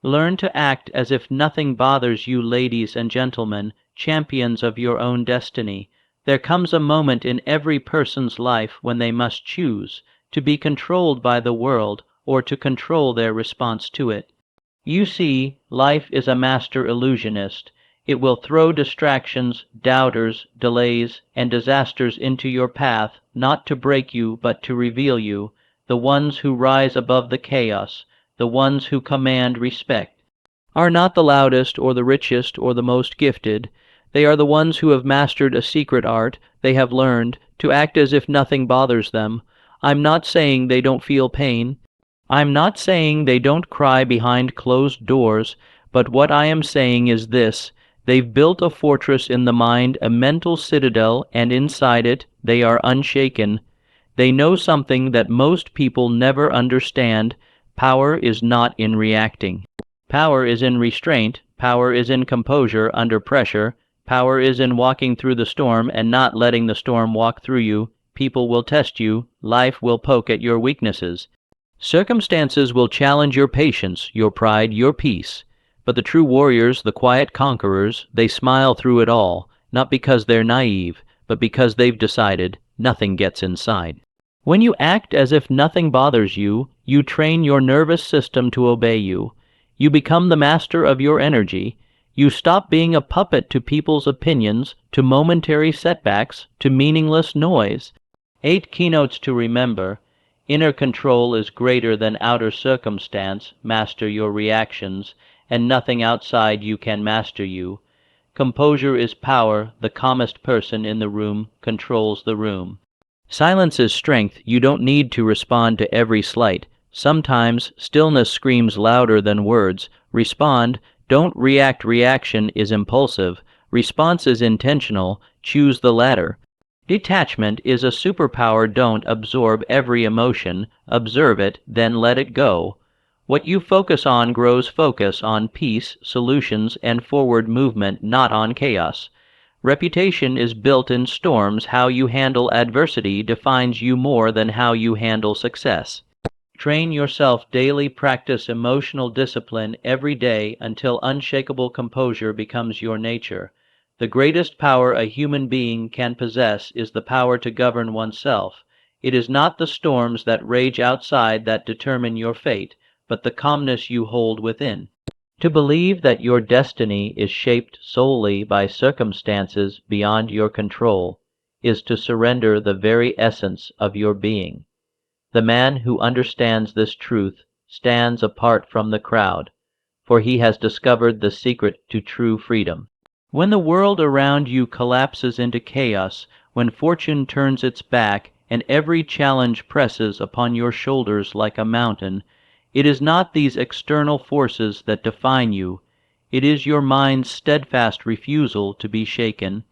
Learn to act as if nothing bothers you, ladies and gentlemen, champions of your own destiny. There comes a moment in every person's life when they must choose to be controlled by the world or to control their response to it. You see, life is a master illusionist. It will throw distractions, doubters, delays, and disasters into your path, not to break you, but to reveal you, the ones who rise above the chaos, the ones who command respect. Are not the loudest or the richest or the most gifted. They are the ones who have mastered a secret art. They have learned to act as if nothing bothers them. I'm not saying they don't feel pain. I'm not saying they don't cry behind closed doors, but what I am saying is this: they've built a fortress in the mind, a mental citadel, and inside it they are unshaken. They know something that most people never understand. Power is not in reacting. Power is in restraint. Power is in composure under pressure. Power is in walking through the storm and not letting the storm walk through you. People will test you. Life will poke at your weaknesses. Circumstances will challenge your patience, your pride, your peace. But the true warriors, the quiet conquerors, they smile through it all, not because they're naive, but because they've decided nothing gets inside. When you act as if nothing bothers you, you train your nervous system to obey you. You become the master of your energy. You stop being a puppet to people's opinions, to momentary setbacks, to meaningless noise. 8 keynotes to remember. Inner control is greater than outer circumstance. Master your reactions, and nothing outside you can master you. Composure is power. The calmest person in the room controls the room. Silence is strength. You don't need to respond to every slight. Sometimes stillness screams louder than words. Respond. Don't react. Reaction is impulsive. Response is intentional. Choose the latter. Detachment is a superpower. Don't absorb every emotion. Observe it, then let it go. What you focus on grows. Focus on peace, solutions, and forward movement, not on chaos. Reputation is built in storms. How you handle adversity defines you more than how you handle success. Train yourself daily. Practice emotional discipline every day until unshakable composure becomes your nature. The greatest power a human being can possess is the power to govern oneself. It is not the storms that rage outside that determine your fate, but the calmness you hold within. To believe that your destiny is shaped solely by circumstances beyond your control is to surrender the very essence of your being. The man who understands this truth stands apart from the crowd, for he has discovered the secret to true freedom. When the world around you collapses into chaos, when fortune turns its back and every challenge presses upon your shoulders like a mountain, it is not these external forces that define you. It is your mind's steadfast refusal to be shaken.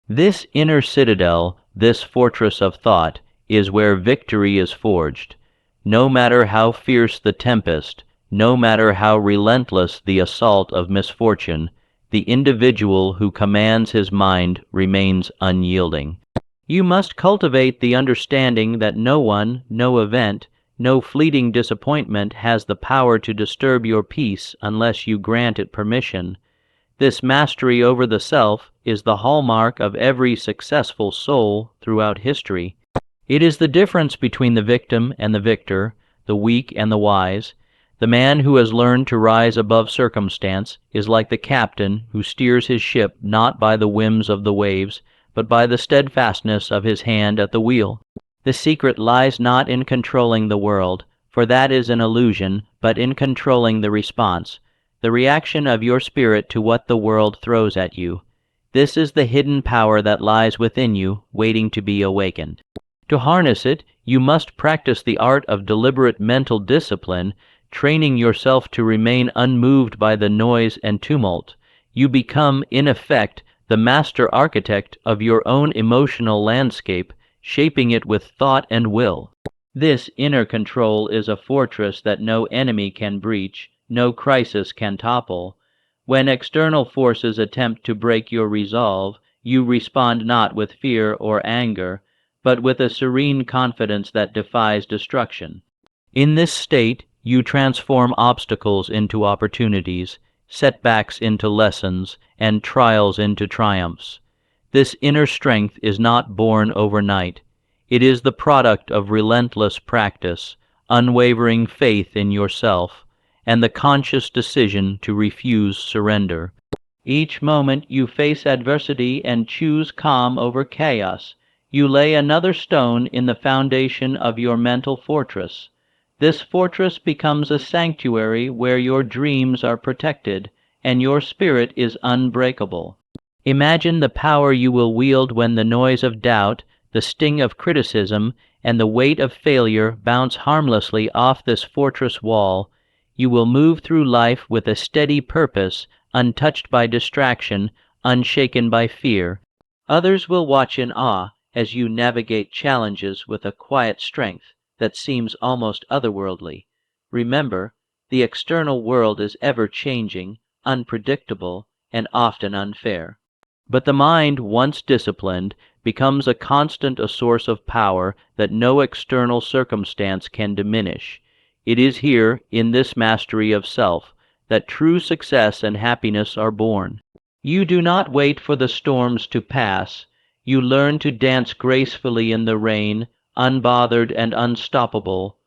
This inner citadel, this fortress of thought, is where victory is forged. No matter how fierce the tempest, no matter how relentless the assault of misfortune, the individual who commands his mind remains unyielding. You must cultivate the understanding that no one, no event, no fleeting disappointment has the power to disturb your peace unless you grant it permission. This mastery over the self is the hallmark of every successful soul throughout history. It is the difference between the victim and the victor, the weak and the wise. The man who has learned to rise above circumstance is like the captain who steers his ship not by the whims of the waves, but by the steadfastness of his hand at the wheel. The secret lies not in controlling the world, for that is an illusion, but in controlling the response, the reaction of your spirit to what the world throws at you. This is the hidden power that lies within you, waiting to be awakened. To harness it, you must practice the art of deliberate mental discipline, training yourself to remain unmoved by the noise and tumult. You become, in effect, the master architect of your own emotional landscape, shaping it with thought and will. This inner control is a fortress that no enemy can breach, no crisis can topple. When external forces attempt to break your resolve, you respond not with fear or anger, but with a serene confidence that defies destruction. In this state, You transform obstacles into opportunities, setbacks into lessons, and trials into triumphs. This inner strength is not born overnight. It is the product of relentless practice, unwavering faith in yourself, and the conscious decision to refuse surrender. Each moment you face adversity and choose calm over chaos, you lay another stone in the foundation of your mental fortress. This fortress becomes a sanctuary where your dreams are protected and your spirit is unbreakable. Imagine the power you will wield when the noise of doubt, the sting of criticism, and the weight of failure bounce harmlessly off this fortress wall. You will move through life with a steady purpose, untouched by distraction, unshaken by fear. Others will watch in awe as you navigate challenges with a quiet strength that seems almost otherworldly. Remember, the external world is ever changing, unpredictable, and often unfair. But the mind, once disciplined, becomes a constant source of power that no external circumstance can diminish. It is here, in this mastery of self, that true success and happiness are born. You do not wait for the storms to pass. You learn to dance gracefully in the rain, unbothered and unstoppable.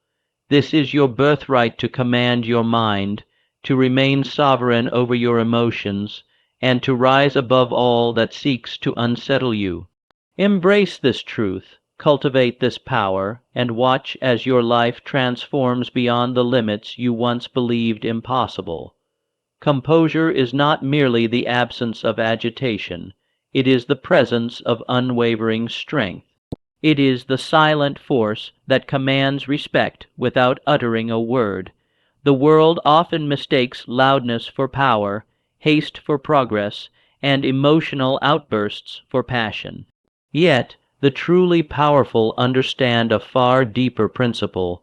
This is your birthright to command your mind, to remain sovereign over your emotions, and to rise above all that seeks to unsettle you. Embrace this truth, cultivate this power, and watch as your life transforms beyond the limits you once believed impossible. Composure is not merely the absence of agitation, it is the presence of unwavering strength. It is the silent force that commands respect without uttering a word. The world often mistakes loudness for power, haste for progress, and emotional outbursts for passion. Yet, the truly powerful understand a far deeper principle.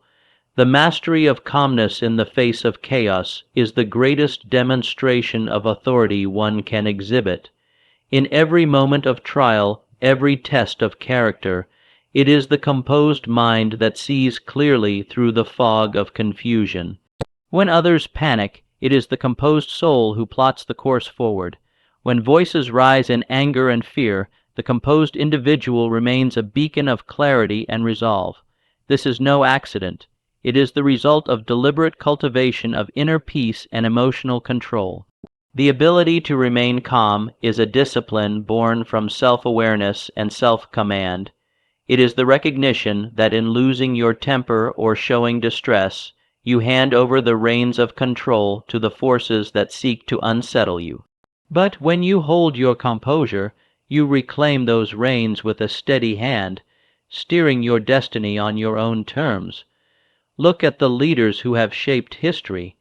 The mastery of calmness in the face of chaos is the greatest demonstration of authority one can exhibit. In every moment of trial, every test of character, it is the composed mind that sees clearly through the fog of confusion. When others panic, it is the composed soul who plots the course forward. When voices rise in anger and fear, the composed individual remains a beacon of clarity and resolve. This is no accident. It is the result of deliberate cultivation of inner peace and emotional control. The ability to remain calm is a discipline born from self-awareness and self-command. It is the recognition that in losing your temper or showing distress, you hand over the reins of control to the forces that seek to unsettle you. But when you hold your composure, you reclaim those reins with a steady hand, steering your destiny on your own terms. Look at the leaders who have shaped history,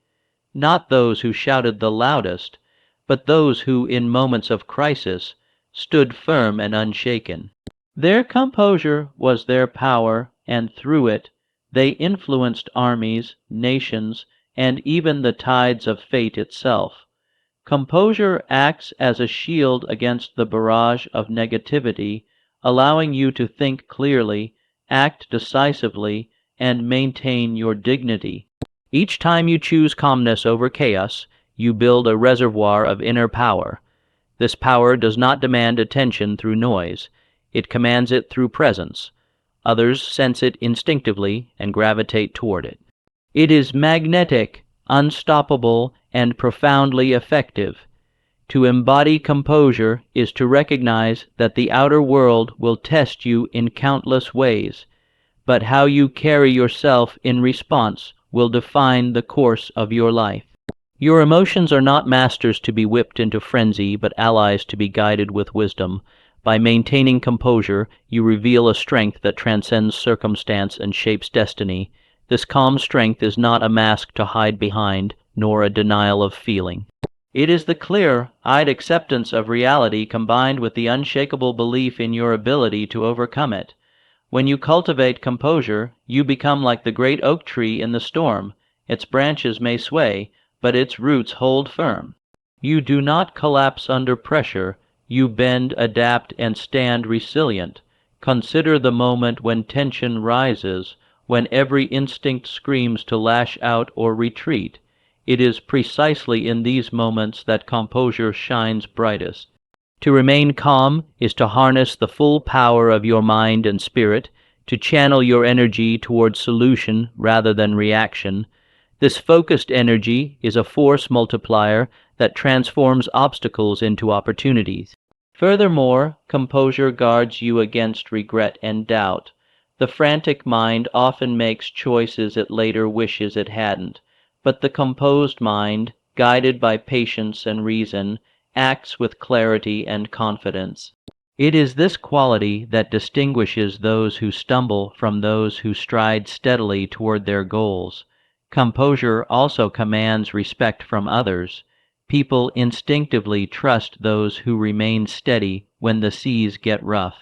not those who shouted the loudest, but those who, in moments of crisis, stood firm and unshaken. Their composure was their power, and through it, they influenced armies, nations, and even the tides of fate itself. Composure acts as a shield against the barrage of negativity, allowing you to think clearly, act decisively, and maintain your dignity. Each time you choose calmness over chaos, you build a reservoir of inner power. This power does not demand attention through noise. It commands it through presence. Others sense it instinctively and gravitate toward it. It is magnetic, unstoppable, and profoundly effective. To embody composure is to recognize that the outer world will test you in countless ways, but how you carry yourself in response will define the course of your life. Your emotions are not masters to be whipped into frenzy, but allies to be guided with wisdom. By maintaining composure, you reveal a strength that transcends circumstance and shapes destiny. This calm strength is not a mask to hide behind, nor a denial of feeling. It is the clear-eyed acceptance of reality combined with the unshakable belief in your ability to overcome it. When you cultivate composure, you become like the great oak tree in the storm. Its branches may sway, but its roots hold firm. You do not collapse under pressure. You bend, adapt, and stand resilient. Consider the moment when tension rises, when every instinct screams to lash out or retreat. It is precisely in these moments that composure shines brightest. To remain calm is to harness the full power of your mind and spirit, to channel your energy towards solution rather than reaction. This focused energy is a force multiplier that transforms obstacles into opportunities. Furthermore, composure guards you against regret and doubt. The frantic mind often makes choices it later wishes it hadn't, but the composed mind, guided by patience and reason, acts with clarity and confidence. It is this quality that distinguishes those who stumble from those who stride steadily toward their goals. Composure also commands respect from others. People instinctively trust those who remain steady when the seas get rough.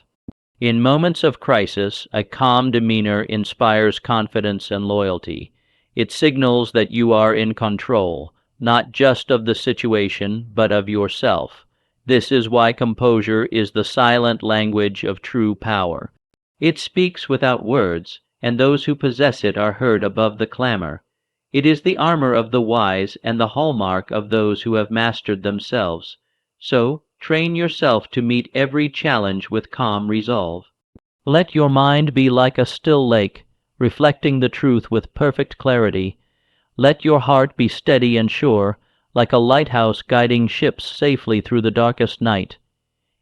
In moments of crisis, a calm demeanor inspires confidence and loyalty. It signals that you are in control, not just of the situation, but of yourself. This is why composure is the silent language of true power. It speaks without words, and those who possess it are heard above the clamor. It is the armor of the wise and the hallmark of those who have mastered themselves. So, train yourself to meet every challenge with calm resolve. Let your mind be like a still lake, reflecting the truth with perfect clarity. Let your heart be steady and sure, like a lighthouse guiding ships safely through the darkest night.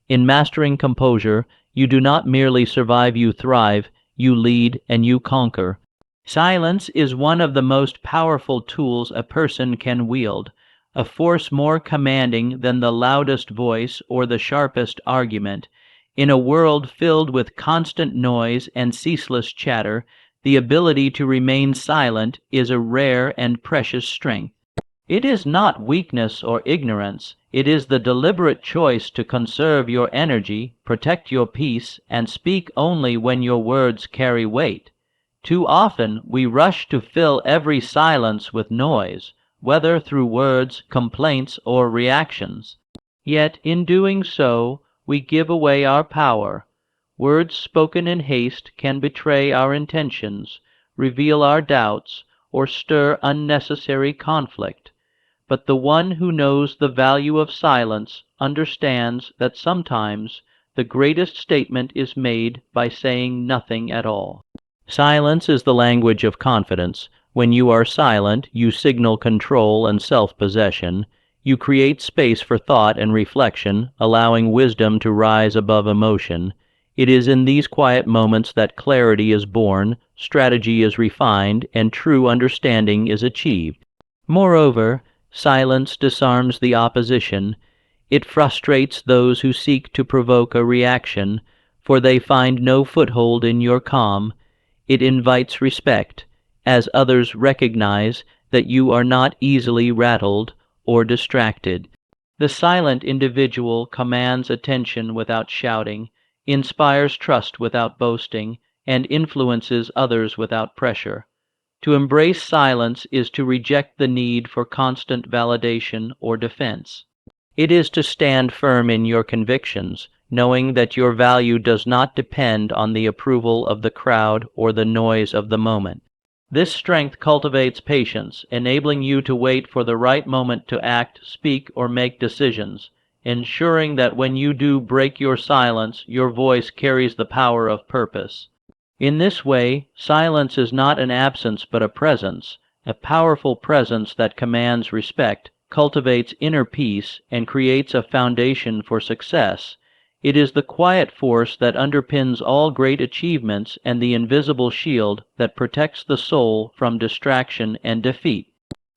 In mastering composure, you do not merely survive, you thrive, you lead, and you conquer. Silence is one of the most powerful tools a person can wield, a force more commanding than the loudest voice or the sharpest argument. In a world filled with constant noise and ceaseless chatter, the ability to remain silent is a rare and precious strength. It is not weakness or ignorance. It is the deliberate choice to conserve your energy, protect your peace, and speak only when your words carry weight. Too often we rush to fill every silence with noise, whether through words, complaints, or reactions. Yet in doing so, we give away our power. Words spoken in haste can betray our intentions, reveal our doubts, or stir unnecessary conflict. But the one who knows the value of silence understands that sometimes the greatest statement is made by saying nothing at all. Silence is the language of confidence. When you are silent, you signal control and self-possession. You create space for thought and reflection, allowing wisdom to rise above emotion. It is in these quiet moments that clarity is born, strategy is refined, and true understanding is achieved. Moreover, silence disarms the opposition. It frustrates those who seek to provoke a reaction, for they find no foothold in your calm. It invites respect, as others recognize that you are not easily rattled or distracted. The silent individual commands attention without shouting, inspires trust without boasting, and influences others without pressure. To embrace silence is to reject the need for constant validation or defense. It is to stand firm in your convictions, knowing that your value does not depend on the approval of the crowd or the noise of the moment. This strength cultivates patience, enabling you to wait for the right moment to act, speak, or make decisions, ensuring that when you do break your silence, your voice carries the power of purpose. In this way, silence is not an absence but a presence, a powerful presence that commands respect, cultivates inner peace, and creates a foundation for success. It is the quiet force that underpins all great achievements and the invisible shield that protects the soul from distraction and defeat.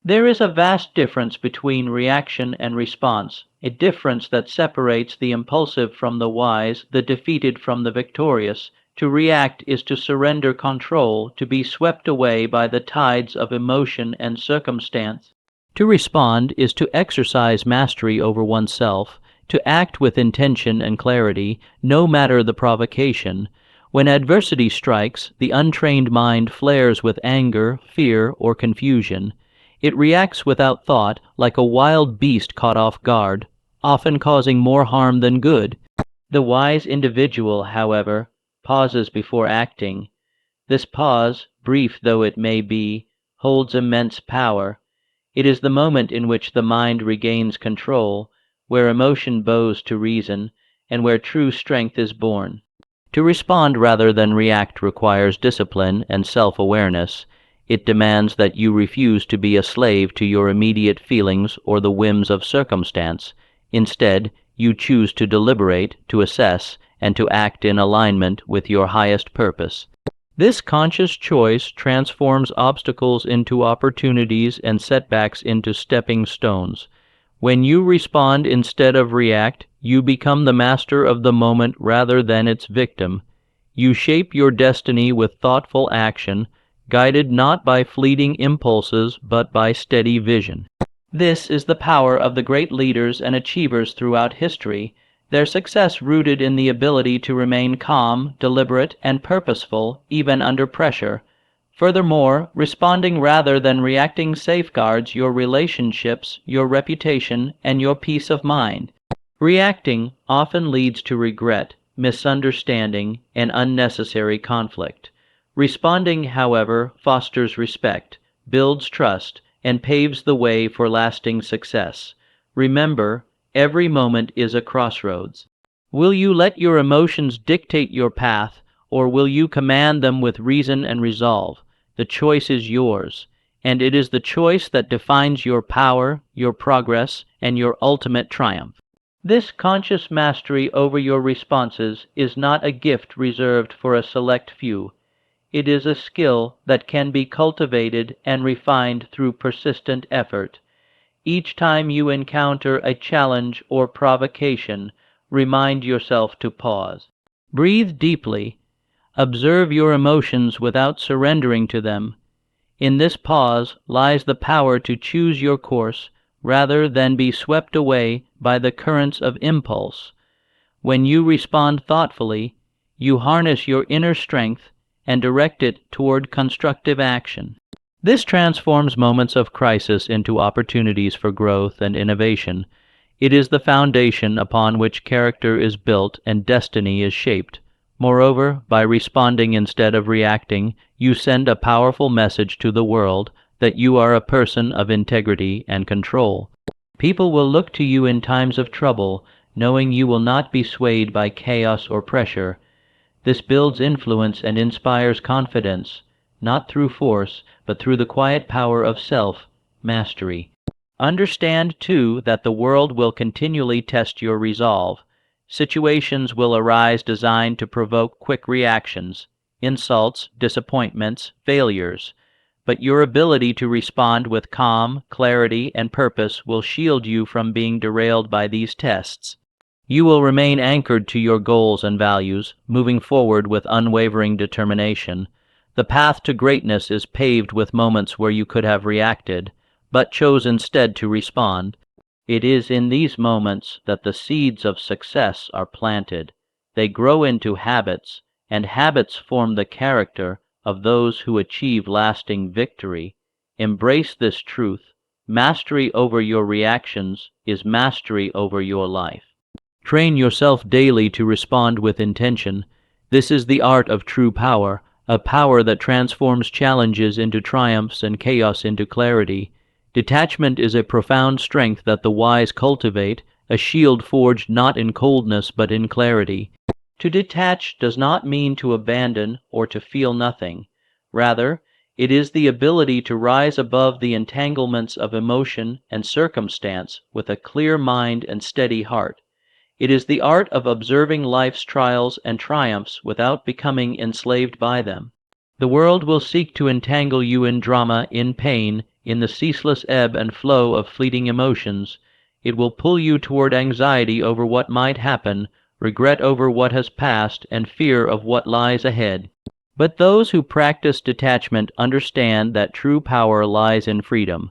There is a vast difference between reaction and response, a difference that separates the impulsive from the wise, the defeated from the victorious. To react is to surrender control, to be swept away by the tides of emotion and circumstance. To respond is to exercise mastery over oneself, to act with intention and clarity, no matter the provocation. When adversity strikes, the untrained mind flares with anger, fear, or confusion. It reacts without thought, like a wild beast caught off guard, often causing more harm than good. The wise individual, however, pauses before acting. This pause brief though it may be, holds immense power. It is the moment in which the mind regains control, where emotion bows to reason, and where true strength is born. To respond rather than react requires discipline and self-awareness. It demands that you refuse to be a slave to your immediate feelings or the whims of circumstance. Instead, you choose to deliberate, to assess, and to act in alignment with your highest purpose. This conscious choice transforms obstacles into opportunities and setbacks into stepping stones. When you respond instead of react, you become the master of the moment rather than its victim. You shape your destiny with thoughtful action, guided not by fleeting impulses but by steady vision. This is the power of the great leaders and achievers throughout history, their success rooted in the ability to remain calm, deliberate, and purposeful even under pressure. Furthermore, responding rather than reacting safeguards your relationships, your reputation, and your peace of mind. Reacting often leads to regret, misunderstanding, and unnecessary conflict. Responding, however, fosters respect, builds trust, and paves the way for lasting success. Remember, every moment is a crossroads. Will you let your emotions dictate your path, or will you command them with reason and resolve? The choice is yours, and it is the choice that defines your power, your progress, and your ultimate triumph. This conscious mastery over your responses is not a gift reserved for a select few. It is a skill that can be cultivated and refined through persistent effort. Each time you encounter a challenge or provocation, remind yourself to pause. Breathe deeply. Observe your emotions without surrendering to them. In this pause lies the power to choose your course rather than be swept away by the currents of impulse. When you respond thoughtfully, you harness your inner strength and direct it toward constructive action. This transforms moments of crisis into opportunities for growth and innovation. It is the foundation upon which character is built and destiny is shaped. Moreover, by responding instead of reacting, you send a powerful message to the world that you are a person of integrity and control. People will look to you in times of trouble, knowing you will not be swayed by chaos or pressure. This builds influence and inspires confidence, not through force, but through the quiet power of self-mastery. Understand, too, that the world will continually test your resolve. Situations will arise designed to provoke quick reactions, insults, disappointments, failures. But your ability to respond with calm, clarity, and purpose will shield you from being derailed by these tests. You will remain anchored to your goals and values, moving forward with unwavering determination. The path to greatness is paved with moments where you could have reacted, but chose instead to respond. It is in these moments that the seeds of success are planted. They grow into habits, and habits form the character of those who achieve lasting victory. Embrace this truth. Mastery over your reactions is mastery over your life. Train yourself daily to respond with intention. This is the art of true power, a power that transforms challenges into triumphs and chaos into clarity. Detachment is a profound strength that the wise cultivate, a shield forged not in coldness but in clarity. To detach does not mean to abandon or to feel nothing. Rather, it is the ability to rise above the entanglements of emotion and circumstance with a clear mind and steady heart. It is the art of observing life's trials and triumphs without becoming enslaved by them. The world will seek to entangle you in drama, in pain, in the ceaseless ebb and flow of fleeting emotions. It will pull you toward anxiety over what might happen, regret over what has passed, and fear of what lies ahead. But those who practice detachment understand that true power lies in freedom,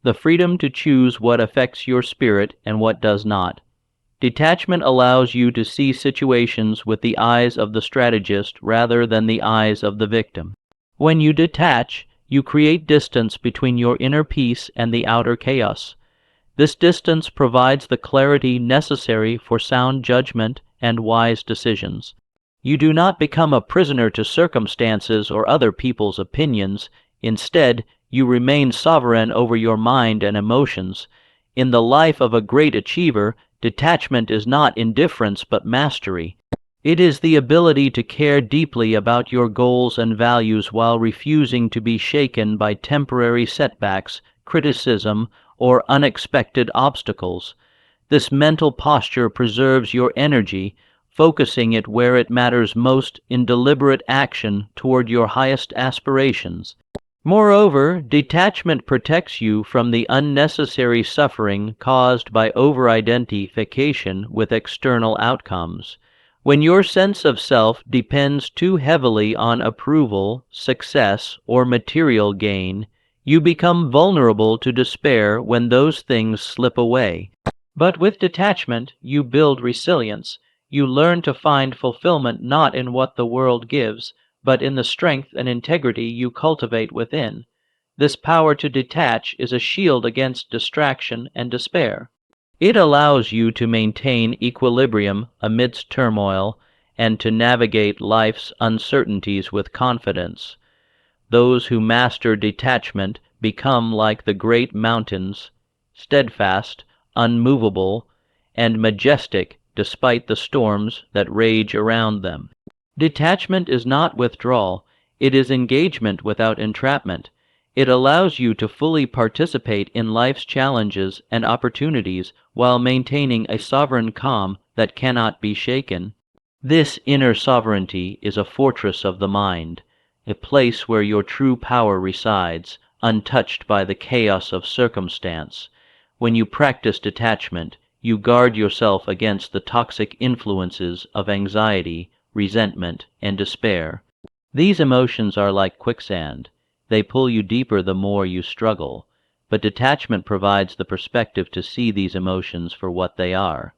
the freedom to choose what affects your spirit and what does not. Detachment allows you to see situations with the eyes of the strategist rather than the eyes of the victim. When you detach, you create distance between your inner peace and the outer chaos. This distance provides the clarity necessary for sound judgment and wise decisions. You do not become a prisoner to circumstances or other people's opinions. Instead, you remain sovereign over your mind and emotions. In the life of a great achiever, detachment is not indifference but mastery. It is the ability to care deeply about your goals and values while refusing to be shaken by temporary setbacks, criticism, or unexpected obstacles. This mental posture preserves your energy, focusing it where it matters most in deliberate action toward your highest aspirations. Moreover, detachment protects you from the unnecessary suffering caused by over-identification with external outcomes. When your sense of self depends too heavily on approval, success, or material gain, you become vulnerable to despair when those things slip away. But with detachment, you build resilience. You learn to find fulfillment not in what the world gives, but in the strength and integrity you cultivate within. This power to detach is a shield against distraction and despair. It allows you to maintain equilibrium amidst turmoil and to navigate life's uncertainties with confidence. Those who master detachment become like the great mountains, steadfast, unmovable, and majestic despite the storms that rage around them. Detachment is not withdrawal, it is engagement without entrapment. It allows you to fully participate in life's challenges and opportunities while maintaining a sovereign calm that cannot be shaken. This inner sovereignty is a fortress of the mind, a place where your true power resides, untouched by the chaos of circumstance. When you practice detachment, you guard yourself against the toxic influences of anxiety, resentment, and despair. These emotions are like quicksand. They pull you deeper the more you struggle. But detachment provides the perspective to see these emotions for what they are,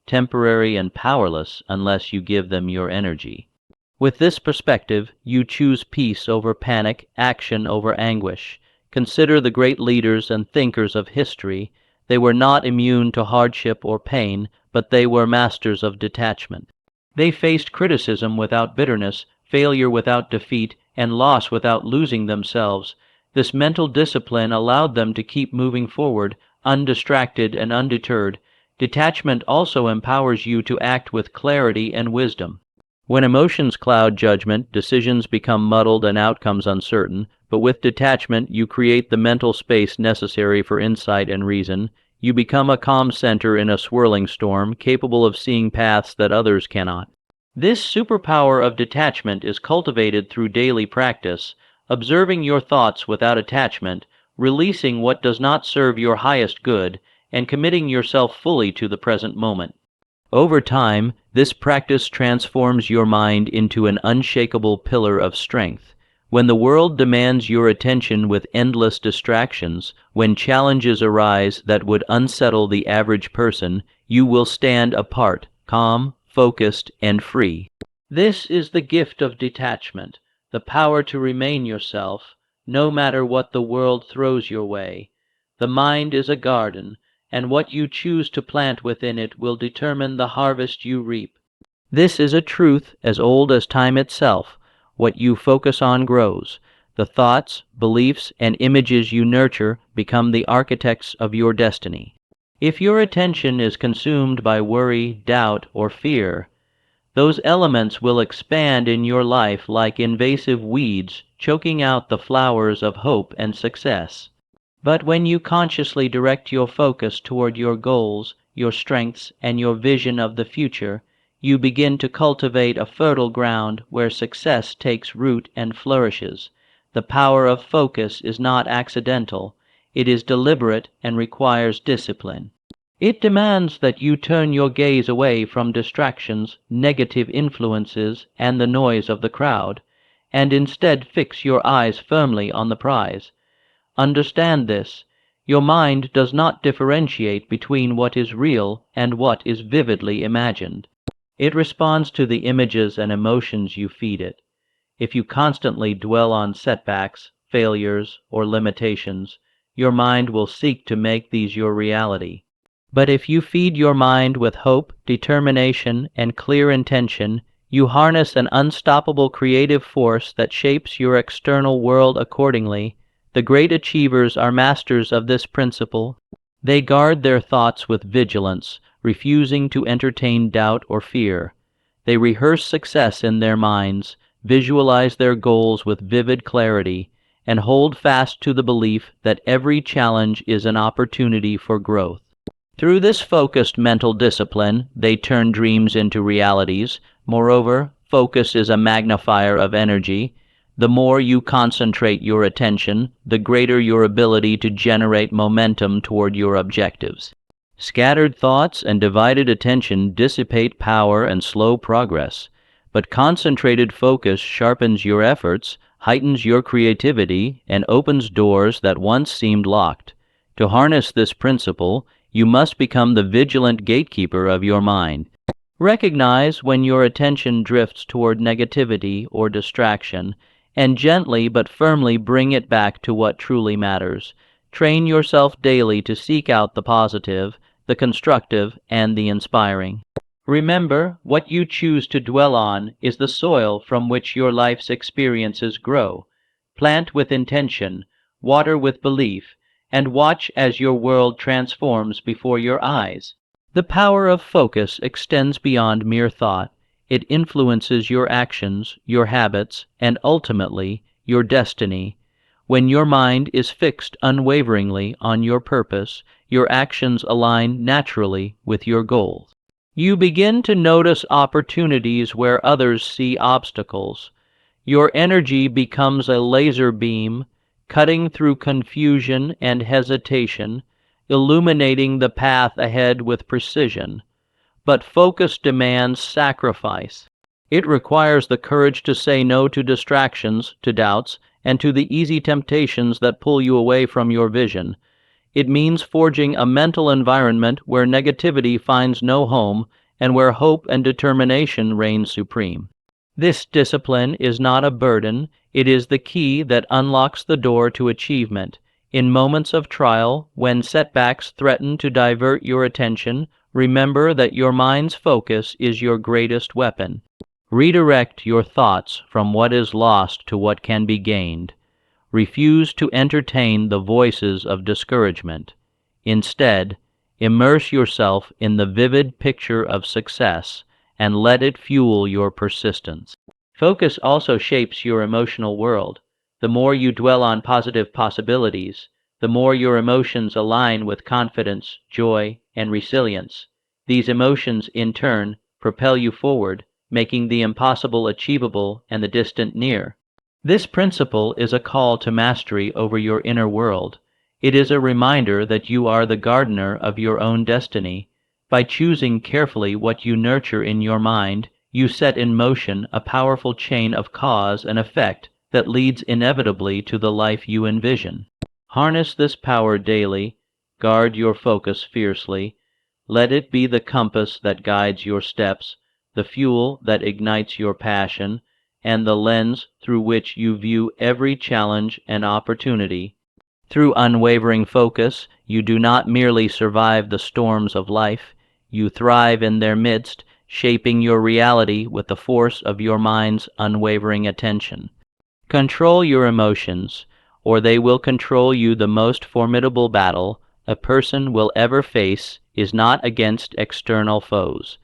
temporary and powerless unless you give them your energy. With this perspective, you choose peace over panic, action over anguish. Consider the great leaders and thinkers of history. They were not immune to hardship or pain, but they were masters of detachment. They faced criticism without bitterness, failure without defeat, and loss without losing themselves. This mental discipline allowed them to keep moving forward, undistracted and undeterred. Detachment also empowers you to act with clarity and wisdom. When emotions cloud judgment, decisions become muddled and outcomes uncertain, but with detachment you create the mental space necessary for insight and reason. You become a calm center in a swirling storm, capable of seeing paths that others cannot. This superpower of detachment is cultivated through daily practice, observing your thoughts without attachment, releasing what does not serve your highest good, and committing yourself fully to the present moment. Over time, this practice transforms your mind into an unshakable pillar of strength. When the world demands your attention with endless distractions, when challenges arise that would unsettle the average person, you will stand apart, calm, focused, and free. This is the gift of detachment, the power to remain yourself, no matter what the world throws your way. The mind is a garden, and what you choose to plant within it will determine the harvest you reap. This is a truth as old as time itself. What you focus on grows. The thoughts, beliefs, and images you nurture become the architects of your destiny. If your attention is consumed by worry, doubt, or fear, those elements will expand in your life like invasive weeds, choking out the flowers of hope and success. But when you consciously direct your focus toward your goals, your strengths, and your vision of the future, you begin to cultivate a fertile ground where success takes root and flourishes. The power of focus is not accidental. It is deliberate and requires discipline. It demands that you turn your gaze away from distractions, negative influences, and the noise of the crowd, and instead fix your eyes firmly on the prize. Understand this. Your mind does not differentiate between what is real and what is vividly imagined. It responds to the images and emotions you feed it. If you constantly dwell on setbacks, failures, or limitations, your mind will seek to make these your reality. But if you feed your mind with hope, determination, and clear intention, You harness an unstoppable creative force that shapes your external world accordingly. The great achievers are masters of this principle. They guard their thoughts with vigilance, refusing to entertain doubt or fear. They rehearse success in their minds, visualize their goals with vivid clarity, and hold fast to the belief that every challenge is an opportunity for growth. Through this focused mental discipline, they turn dreams into realities. Moreover, focus is a magnifier of energy. The more you concentrate your attention, the greater your ability to generate momentum toward your objectives. Scattered thoughts and divided attention dissipate power and slow progress, but concentrated focus sharpens your efforts, heightens your creativity, and opens doors that once seemed locked. To harness this principle, you must become the vigilant gatekeeper of your mind. Recognize when your attention drifts toward negativity or distraction, and gently but firmly bring it back to what truly matters. Train yourself daily to seek out the positive, the constructive, and the inspiring. Remember, what you choose to dwell on is the soil from which your life's experiences grow. Plant with intention, water with belief, and watch as your world transforms before your eyes. The power of focus extends beyond mere thought. It influences your actions, your habits, and ultimately, your destiny. When your mind is fixed unwaveringly on your purpose, your actions align naturally with your goals. You begin to notice opportunities where others see obstacles. Your energy becomes a laser beam, cutting through confusion and hesitation, illuminating the path ahead with precision. But focus demands sacrifice. It requires the courage to say no to distractions, to doubts, and to the easy temptations that pull you away from your vision. It means forging a mental environment where negativity finds no home and where hope and determination reign supreme. This discipline is not a burden, it is the key that unlocks the door to achievement. In moments of trial, when setbacks threaten to divert your attention, remember that your mind's focus is your greatest weapon. Redirect your thoughts from what is lost to what can be gained. Refuse to entertain the voices of discouragement. Instead, immerse yourself in the vivid picture of success and let it fuel your persistence. Focus also shapes your emotional world. The more you dwell on positive possibilities, the more your emotions align with confidence, joy, and resilience. These emotions, in turn, propel you forward, making the impossible achievable and the distant near. This principle is a call to mastery over your inner world. It is a reminder that you are the gardener of your own destiny. By choosing carefully what you nurture in your mind, you set in motion a powerful chain of cause and effect that leads inevitably to the life you envision. Harness this power daily, guard your focus fiercely, let it be the compass that guides your steps, the fuel that ignites your passion, and the lens through which you view every challenge and opportunity. Through unwavering focus, you do not merely survive the storms of life, you thrive in their midst, shaping your reality with the force of your mind's unwavering attention. Control your emotions, or they will control you. The most formidable battle a person will ever face is not against external foes,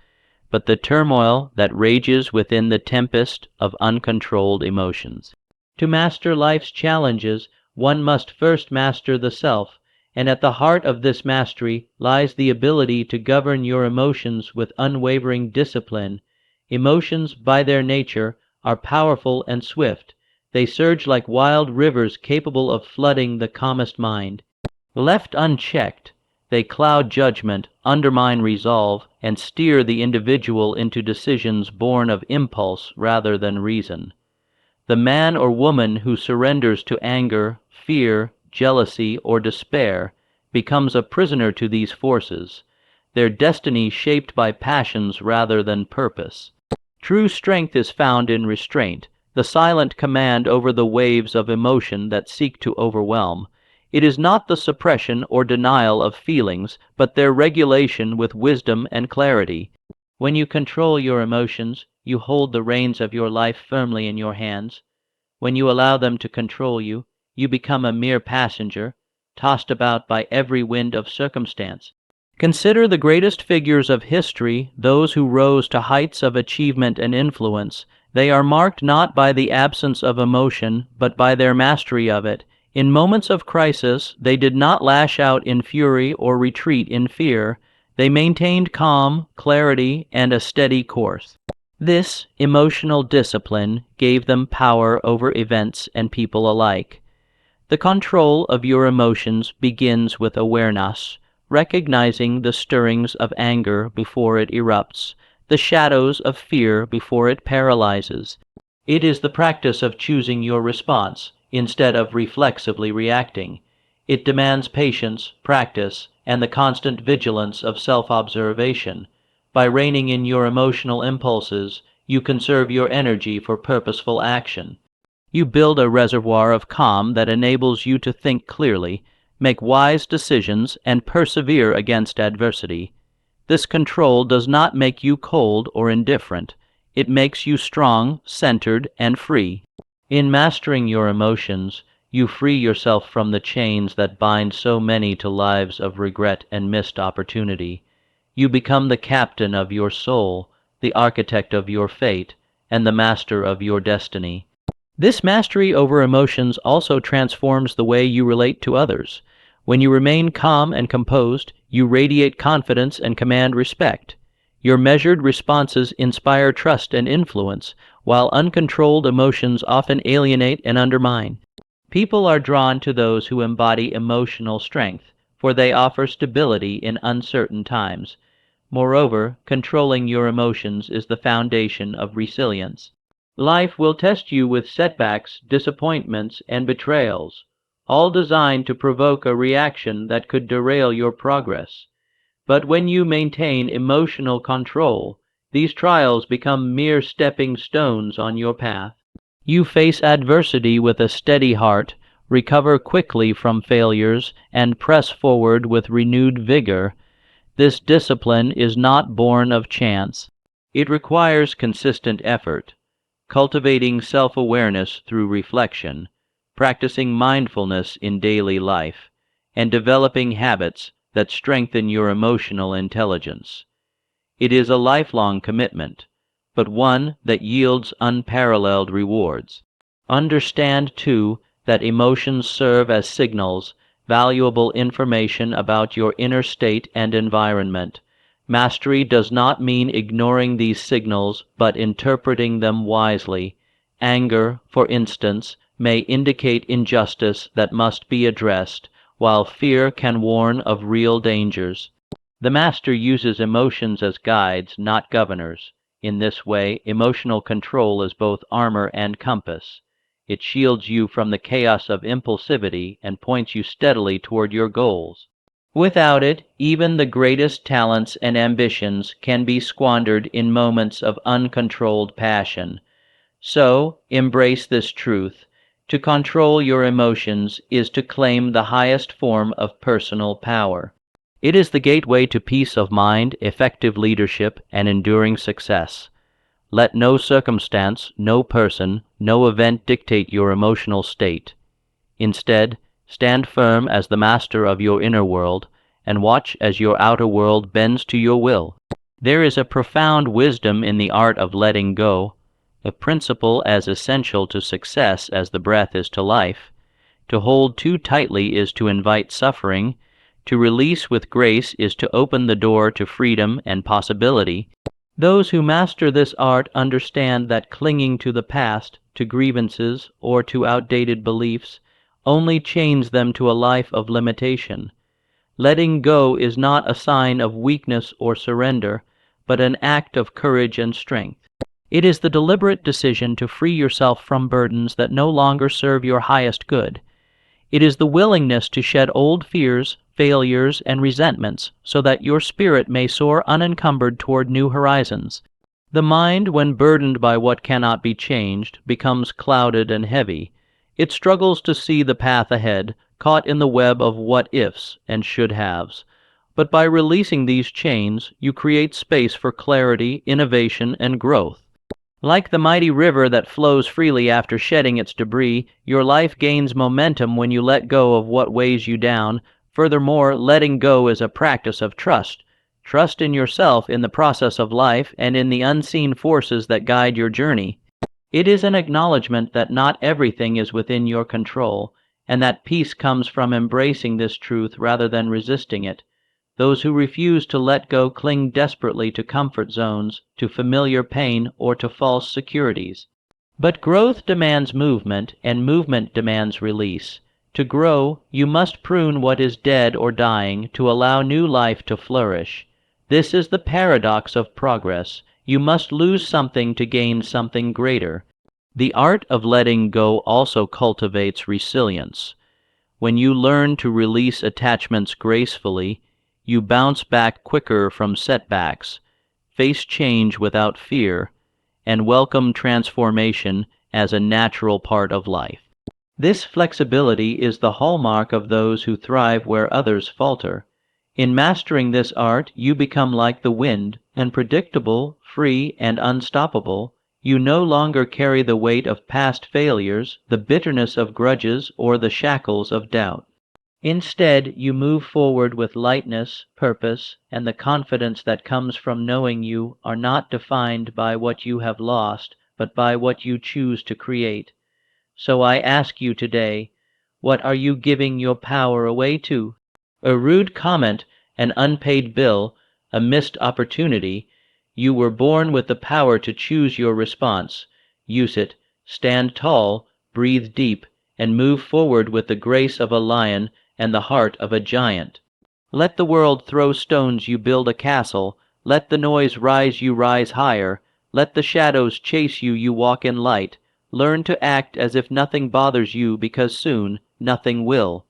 but the turmoil that rages within the tempest of uncontrolled emotions. To master life's challenges, one must first master the self, and at the heart of this mastery lies the ability to govern your emotions with unwavering discipline. Emotions, by their nature, are powerful and swift. They surge like wild rivers capable of flooding the calmest mind. Left unchecked, they cloud judgment, undermine resolve, and steer the individual into decisions born of impulse rather than reason. The man or woman who surrenders to anger, fear, jealousy, or despair becomes a prisoner to these forces, their destiny shaped by passions rather than purpose. True strength is found in restraint, the silent command over the waves of emotion that seek to overwhelm. It is not the suppression or denial of feelings, but their regulation with wisdom and clarity. When you control your emotions, you hold the reins of your life firmly in your hands. When you allow them to control you, you become a mere passenger, tossed about by every wind of circumstance. Consider the greatest figures of history, those who rose to heights of achievement and influence. They are marked not by the absence of emotion, but by their mastery of it. In moments of crisis, they did not lash out in fury or retreat in fear. They maintained calm, clarity, and a steady course. This emotional discipline gave them power over events and people alike. The control of your emotions begins with awareness, recognizing the stirrings of anger before it erupts, the shadows of fear before it paralyzes. It is the practice of choosing your response instead of reflexively reacting. It demands patience, practice, and the constant vigilance of self-observation. By reining in your emotional impulses, you conserve your energy for purposeful action. You build a reservoir of calm that enables you to think clearly, make wise decisions, and persevere against adversity. This control does not make you cold or indifferent. It makes you strong, centered, and free. In mastering your emotions, you free yourself from the chains that bind so many to lives of regret and missed opportunity. You become the captain of your soul, the architect of your fate, and the master of your destiny. This mastery over emotions also transforms the way you relate to others. When you remain calm and composed, you radiate confidence and command respect. Your measured responses inspire trust and influence, while uncontrolled emotions often alienate and undermine. People are drawn to those who embody emotional strength, for they offer stability in uncertain times. Moreover, controlling your emotions is the foundation of resilience. Life will test you with setbacks, disappointments, and betrayals, all designed to provoke a reaction that could derail your progress. But when you maintain emotional control, these trials become mere stepping stones on your path. You face adversity with a steady heart, recover quickly from failures, and press forward with renewed vigor. This discipline is not born of chance. It requires consistent effort, cultivating self-awareness through reflection, practicing mindfulness in daily life, and developing habits that strengthen your emotional intelligence. It is a lifelong commitment, but one that yields unparalleled rewards. Understand, too, that emotions serve as signals, valuable information about your inner state and environment. Mastery does not mean ignoring these signals, but interpreting them wisely. Anger, for instance, may indicate injustice that must be addressed, while fear can warn of real dangers. The master uses emotions as guides, not governors. In this way, emotional control is both armor and compass. It shields you from the chaos of impulsivity and points you steadily toward your goals. Without it, even the greatest talents and ambitions can be squandered in moments of uncontrolled passion. So, embrace this truth. To control your emotions is to claim the highest form of personal power. It is the gateway to peace of mind, effective leadership, and enduring success. Let no circumstance, no person, no event dictate your emotional state. Instead, stand firm as the master of your inner world, and watch as your outer world bends to your will. There is a profound wisdom in the art of letting go, a principle as essential to success as the breath is to life. To hold too tightly is to invite suffering. To release with grace is to open the door to freedom and possibility. Those who master this art understand that clinging to the past, to grievances, or to outdated beliefs only chains them to a life of limitation. Letting go is not a sign of weakness or surrender, but an act of courage and strength. It is the deliberate decision to free yourself from burdens that no longer serve your highest good. It is the willingness to shed old fears, failures, and resentments so that your spirit may soar unencumbered toward new horizons. The mind, when burdened by what cannot be changed, becomes clouded and heavy. It struggles to see the path ahead, caught in the web of what-ifs and should-haves. But by releasing these chains, you create space for clarity, innovation, and growth. Like the mighty river that flows freely after shedding its debris, your life gains momentum when you let go of what weighs you down. Furthermore, letting go is a practice of trust. Trust in yourself, in the process of life, and in the unseen forces that guide your journey. It is an acknowledgement that not everything is within your control, and that peace comes from embracing this truth rather than resisting it. Those who refuse to let go cling desperately to comfort zones, to familiar pain, or to false securities. But growth demands movement, and movement demands release. To grow, you must prune what is dead or dying to allow new life to flourish. This is the paradox of progress. You must lose something to gain something greater. The art of letting go also cultivates resilience. When you learn to release attachments gracefully, you bounce back quicker from setbacks, face change without fear, and welcome transformation as a natural part of life. This flexibility is the hallmark of those who thrive where others falter. In mastering this art, you become like the wind, unpredictable, free, and unstoppable. You no longer carry the weight of past failures, the bitterness of grudges, or the shackles of doubt. Instead, you move forward with lightness, purpose, and the confidence that comes from knowing you are not defined by what you have lost, but by what you choose to create. So I ask you today, what are you giving your power away to? A rude comment, an unpaid bill, a missed opportunity? You were born with the power to choose your response. Use it, stand tall, breathe deep, and move forward with the grace of a lion and the heart of a giant. Let the world throw stones, you build a castle. Let the noise rise, you rise higher. Let the shadows chase you, you walk in light. Learn to act as if nothing bothers you, because soon nothing will.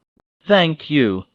Thank you.